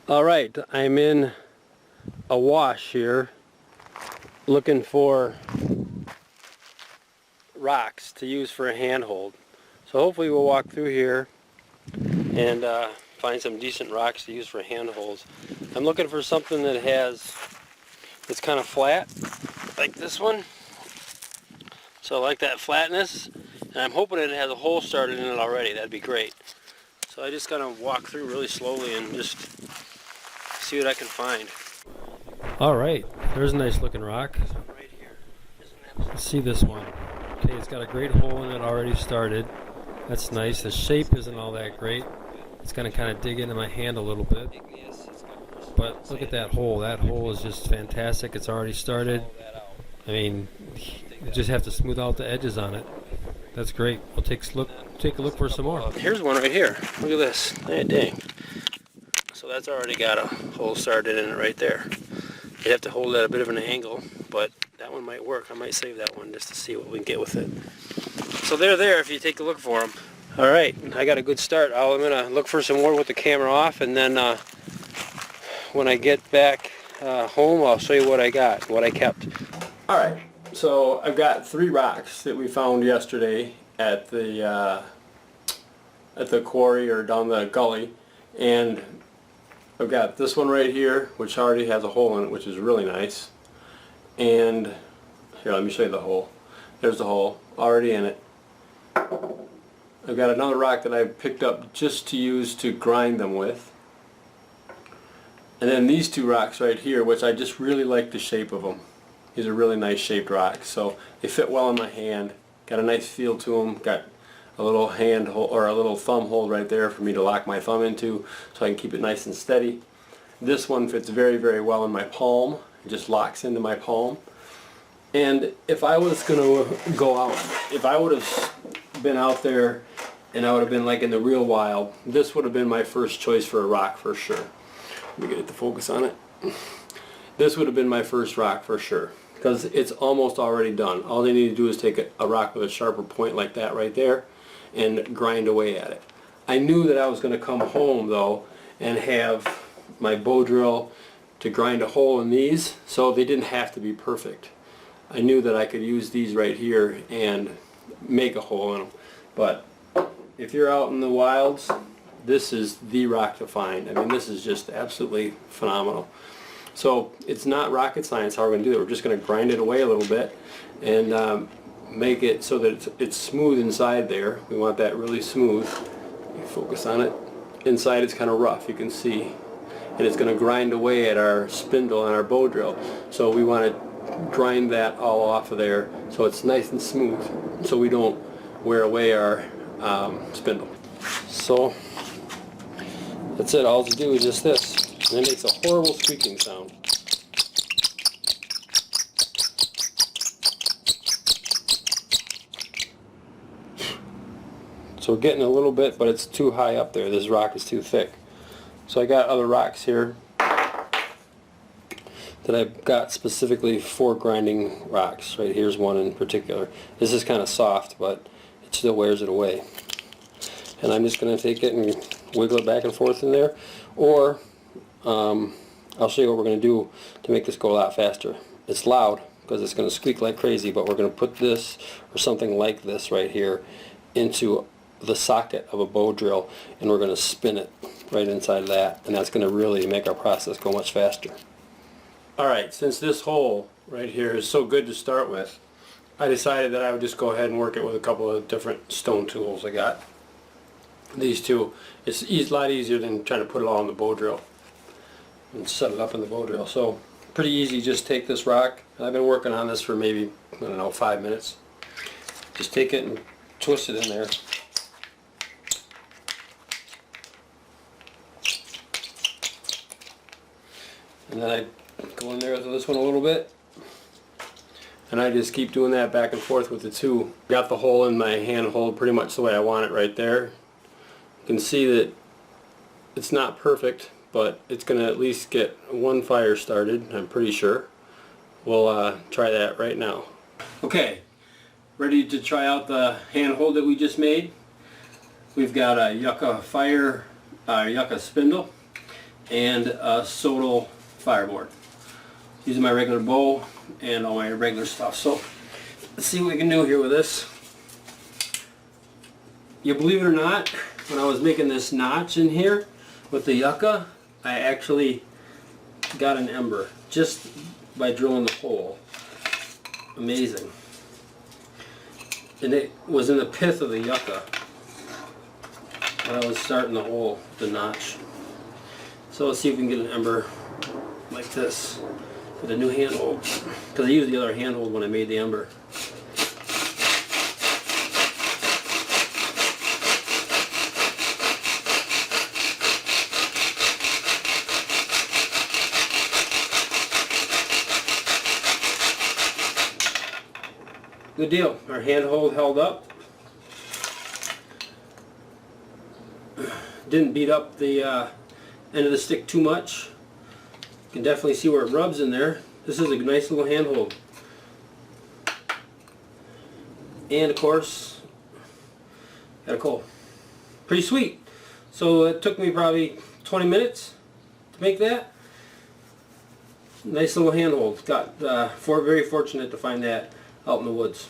Alright, I'm in a wash here looking for rocks to use for a handhold. So hopefully we'll walk through here and find some decent rocks to use for handholds. I'm looking for something that's kind of flat, like this one. So I like that flatness, and I'm hoping it has a hole started in it already. That'd be great. So I just gotta walk through really slowly and just see what I can find. Alright, there's a nice looking rock. Let's see this one. Okay, it's got a great hole in it already started. That's nice. The shape isn't all that great. It's gonna kind of dig into my hand a little bit. But look at that hole. That hole is just fantastic. It's already started. I mean, you just have to smooth out the edges on it. That's great. We'll take a look for some more. Here's one right here. Look at this. Hey, dang. So that's already got a hole started in it right there. You'd have to hold it at a bit of an angle, but that one might work. I might save that one just to see what we can get with it. So they're there if you take a look for them. All right, I got a good start. I'm gonna look for some more with the camera off, and then when I get back home, I'll show you what I got, what I kept. All right, so I've got 3 rocks that we found yesterday at the quarry or down the gully, and I've got this one right here, which already has a hole in it, which is really nice. And here, let me show you the hole. There's the hole already in it. I've got another rock that I picked up just to use to grind them with. And then these 2 rocks right here, which I just really like the shape of them. These are really nice shaped rocks, so they fit well in my hand. Got a nice feel to them. Got a little hand hold, or a little thumb hold right there for me to lock my thumb into, so I can keep it nice and steady. This one fits very, very well in my palm. It just locks into my palm. And if I was going to go out, if I would have been out there and I would have been like in the real wild, this would have been my first choice for a rock for sure. Let me get it to focus on it. This would have been my first rock for sure, because it's almost already done. All they need to do is take a rock with a sharper point like that right there and grind away at it. I knew that I was going to come home though and have my bow drill to grind a hole in these, so they didn't have to be perfect. I knew that I could use these right here and make a hole in them. But if you're out in the wilds, this is the rock to find. I mean, this is just absolutely phenomenal. So it's not rocket science how we're going to do it. We're just going to grind it away a little bit and make it so that it's smooth inside there. We want that really smooth. You focus on it. Inside it's kind of rough, you can see. And it's going to grind away at our spindle on our bow drill. So we want to grind that all off of there so it's nice and smooth, so we don't wear away our spindle. So that's it. All you do is just this. And it makes a horrible squeaking sound. So we're getting a little bit, but it's too high up there. This rock is too thick. So I got other rocks here that I've got specifically for grinding rocks. Right here's one in particular. This is kind of soft, but it still wears it away. And I'm just going to take it and wiggle it back and forth in there. Or I'll show you what we're going to do to make this go a lot faster. It's loud because it's going to squeak like crazy, but we're going to put this or something like this right here into the socket of a bow drill, and we're going to spin it right inside of that, and that's going to really make our process go much faster. Alright, since this hole right here is so good to start with, I decided that I would just go ahead and work it with a couple of different stone tools I got. These 2, it's a lot easier than trying to put it all on the bow drill and set it up in the bow drill. So pretty easy. Just take this rock. I've been working on this for maybe, I don't know, 5 minutes. Just take it and twist it in there. And then I go in there with this one a little bit. And I just keep doing that back and forth with the 2. Got the hole in my hand hold pretty much the way I want it right there. You can see that it's not perfect, but it's going to at least get one fire started, I'm pretty sure. We'll try that right now. Okay, ready to try out the handhold that we just made. We've got a Yucca Yucca spindle, and a Sodal fireboard. Using my regular bow and all my regular stuff. So let's see what we can do here with this. You believe it or not, when I was making this notch in here with the yucca, I actually got an ember just by drilling the hole. Amazing. And it was in the pith of the yucca when I was starting the hole, the notch. So let's see if we can get an ember like this with a new handhold, because I used the other handhold when I made the ember. Good deal. Our handhold held up. Didn't beat up the end of the stick too much. You can definitely see where it rubs in there. This is a nice little handhold. And of course, got a coal. Pretty sweet. So it took me probably 20 minutes to make that. Nice little handhold. Got very fortunate to find that out in the woods.